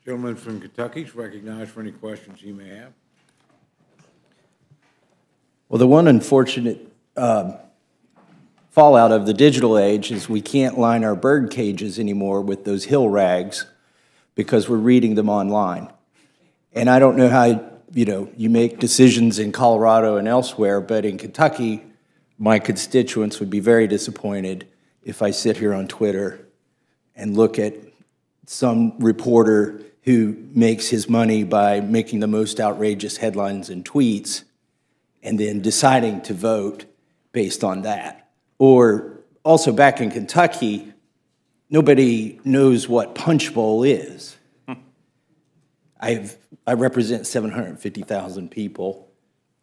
Gentleman from Kentucky is recognized for any questions he may have. Well, the one unfortunate fallout of the digital age is we can't line our bird cages anymore with those hill rags because we're reading them online. And I don't know how, you make decisions in Colorado and elsewhere, but in Kentucky, my constituents would be very disappointed if I sit here on Twitter and look at some reporter who makes his money by making the most outrageous headlines and tweets and then deciding to vote based on that. Or also back in Kentucky, nobody knows what Punch Bowl is. I represent 750,000 people,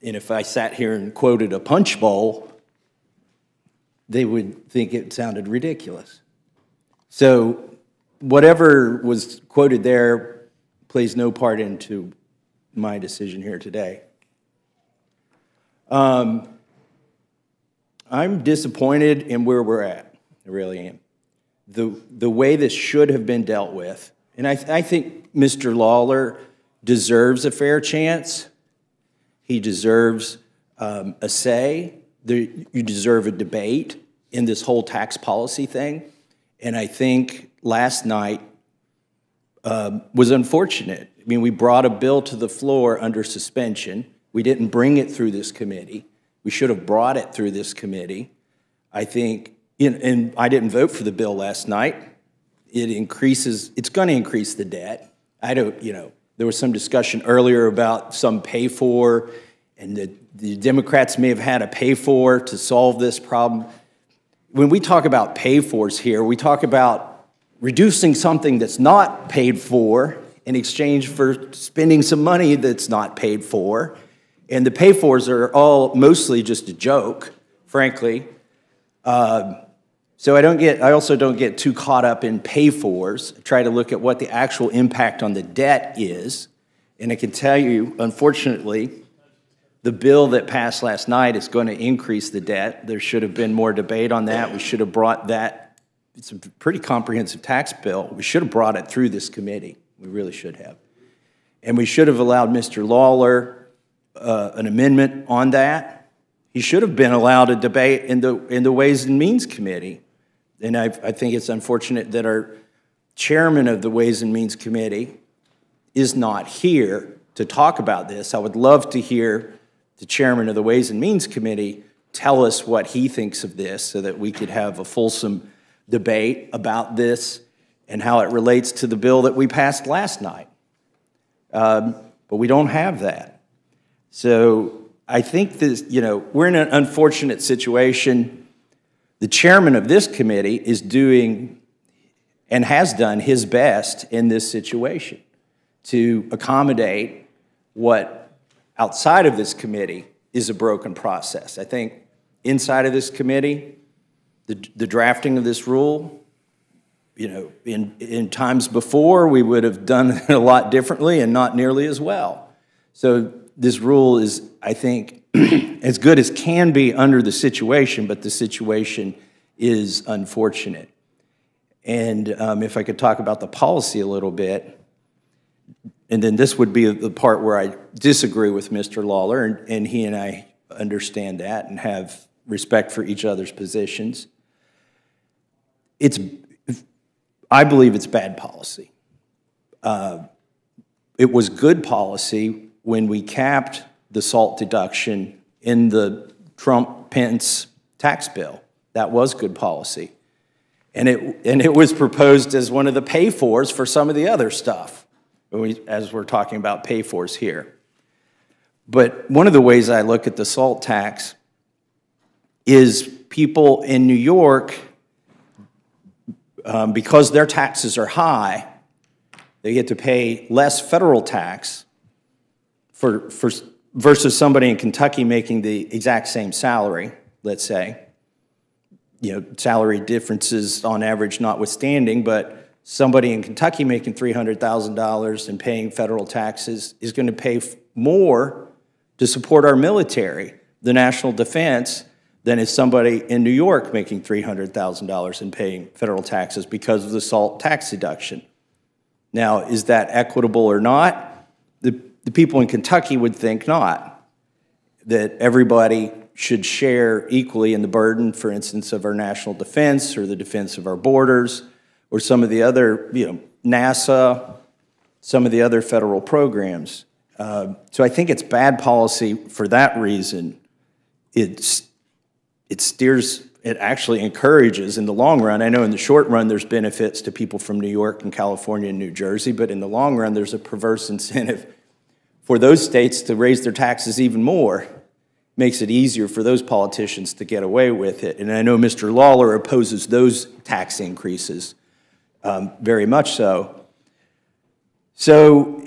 and if I sat here and quoted a Punch Bowl, they would think it sounded ridiculous. So whatever was quoted there plays no part into my decision here today. I'm disappointed in where we're at. I really am. The way this should have been dealt with, and I think Mr. Lawler deserves a fair chance. He deserves a say. You deserve a debate in this whole tax policy thing. And I think last night was unfortunate. I mean, we brought a bill to the floor under suspension. We didn't bring it through this committee. We should have brought it through this committee. I think, and I didn't vote for the bill last night. It's going to increase the debt. There was some discussion earlier about some pay for, and the Democrats may have had a pay for to solve this problem. When we talk about pay fors here, we talk about reducing something that's not paid for in exchange for spending some money that's not paid for. And the pay fors are all mostly just a joke, frankly. So I also don't get too caught up in pay fors. I try to look at what the actual impact on the debt is. And I can tell you, unfortunately, the bill that passed last night is going to increase the debt. There should have been more debate on that. We should have brought that. It's a pretty comprehensive tax bill. We should have brought it through this committee. We really should have. And we should have allowed Mr. Lawler an amendment on that. He should have been allowed a debate in the Ways and Means Committee. And I think it's unfortunate that our chairman of the Ways and Means Committee is not here to talk about this. I would love to hear the chairman of the Ways and Means Committee tell us what he thinks of this so that we could have a fulsome debate about this and how it relates to the bill that we passed last night. But we don't have that. So I think this, we're in an unfortunate situation. The chairman of this committee is doing and has done his best in this situation to accommodate what outside of this committee is a broken process. I think inside of this committee, the drafting of this rule, in times before, we would have done it a lot differently and not nearly as well. So this rule is, I think, as good as can be under the situation, but the situation is unfortunate. And if I could talk about the policy a little bit, and then this would be the part where I disagree with Mr. Lawler, and he and I understand that and have respect for each other's positions. I believe it's bad policy. It was good policy when we capped the SALT deduction in the Trump-Pence tax bill. That was good policy. And it was proposed as one of the pay-fors for some of the other stuff, as we're talking about pay-fors here. But one of the ways I look at the SALT tax is people in New York, because their taxes are high, they get to pay less federal tax versus somebody in Kentucky making the exact same salary, let's say. Salary differences on average notwithstanding, but somebody in Kentucky making $300,000 and paying federal taxes is going to pay more to support our military, the national defense, than is somebody in New York making $300,000 and paying federal taxes because of the SALT tax deduction. Now, is that equitable or not? The people in Kentucky would think not, that everybody should share equally in the burden, for instance, of our national defense or the defense of our borders or some of the other, NASA, some of the other federal programs. So I think it's bad policy for that reason. It actually encourages in the long run. I know in the short run there's benefits to people from New York and California and New Jersey, but in the long run there's a perverse incentive for those states to raise their taxes even more. Makes it easier for those politicians to get away with it. And I know Mr. Lawler opposes those tax increases very much so. So,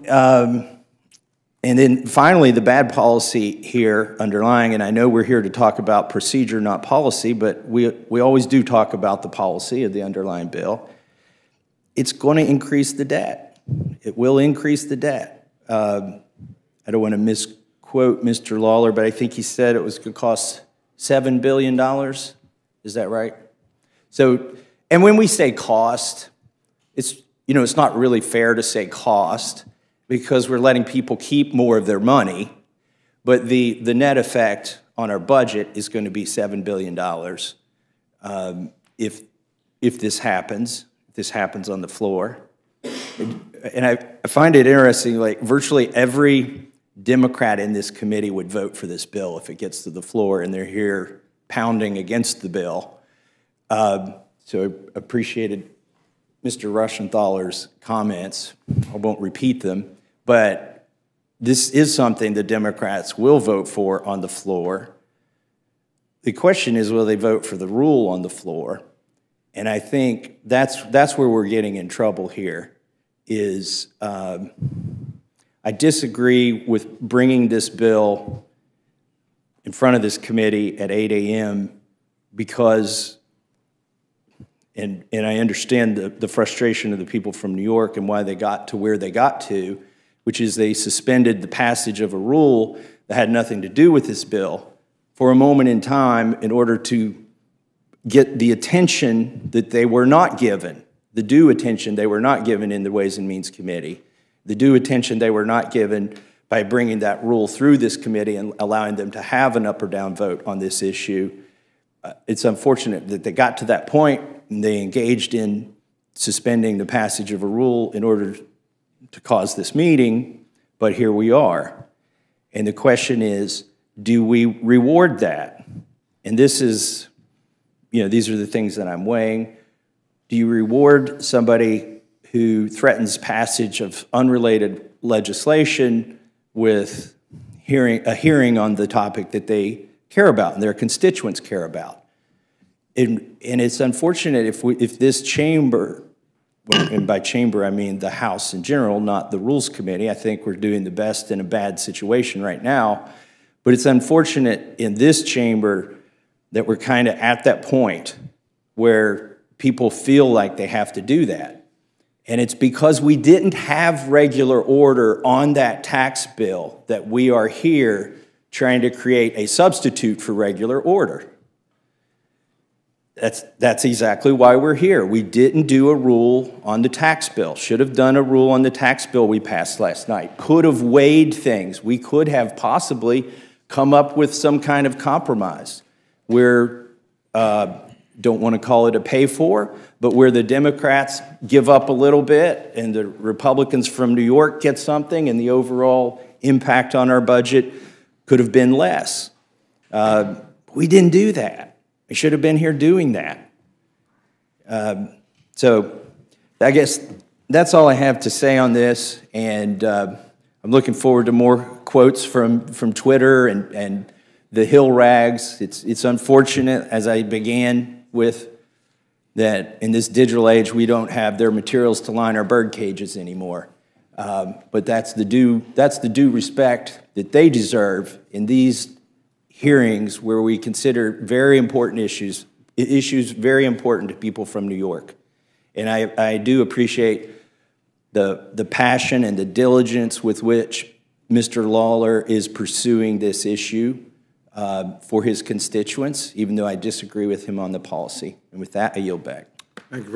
and then finally, the bad policy here underlying, and I know we're here to talk about procedure, not policy, but we always do talk about the policy of the underlying bill. It's going to increase the debt. It will increase the debt. I don't want to misquote Mr. Lawler, but I think he said it was going to cost $7 billion. Is that right? So, and when we say cost, it's not really fair to say cost, because we're letting people keep more of their money, but the net effect on our budget is going to be $7 billion if this happens on the floor. And I find it interesting, like virtually every Democrat in this committee would vote for this bill if it gets to the floor, and they're here pounding against the bill. So I appreciated Mr. Rushenthaler's comments. I won't repeat them. But this is something the Democrats will vote for on the floor. The question is, will they vote for the rule on the floor? And I think that's where we're getting in trouble here, is I disagree with bringing this bill in front of this committee at 8 a.m. because, and I understand the frustration of the people from New York and why they got to where they got to, which is they suspended the passage of a rule that had nothing to do with this bill for a moment in time in order to get the attention that they were not given, the due attention they were not given in the Ways and Means Committee, the due attention they were not given by bringing that rule through this committee and allowing them to have an up or down vote on this issue. It's unfortunate that they got to that point and they engaged in suspending the passage of a rule in order to cause this meeting, but here we are. And the question is, do we reward that? And this is, these are the things that I'm weighing. Do you reward somebody who threatens passage of unrelated legislation with a hearing on the topic that they care about and their constituents care about? And it's unfortunate if this chamber, and by chamber I mean the House in general, not the Rules Committee. I think we're doing the best in a bad situation right now. But it's unfortunate in this chamber that we're kind of at that point where people feel like they have to do that. And it's because we didn't have regular order on that tax bill that we are here trying to create a substitute for regular order. That's exactly why we're here. We didn't do a rule on the tax bill. Should have done a rule on the tax bill we passed last night. Could have weighed things. We could have possibly come up with some kind of compromise where, don't want to call it a pay-for, but where the Democrats give up a little bit and the Republicans from New York get something and the overall impact on our budget could have been less. We didn't do that. We should have been here doing that. So I guess that's all I have to say on this, and I'm looking forward to more quotes from Twitter and the Hill rags. It's unfortunate, as I began with, that in this digital age we don't have their materials to line our bird cages anymore. But that's the due respect that they deserve in these hearings where we consider very important issues very important to people from New York. And I do appreciate the passion and the diligence with which Mr. Lawler is pursuing this issue for his constituents, even though I disagree with him on the policy. And with that, I yield back. Thank you.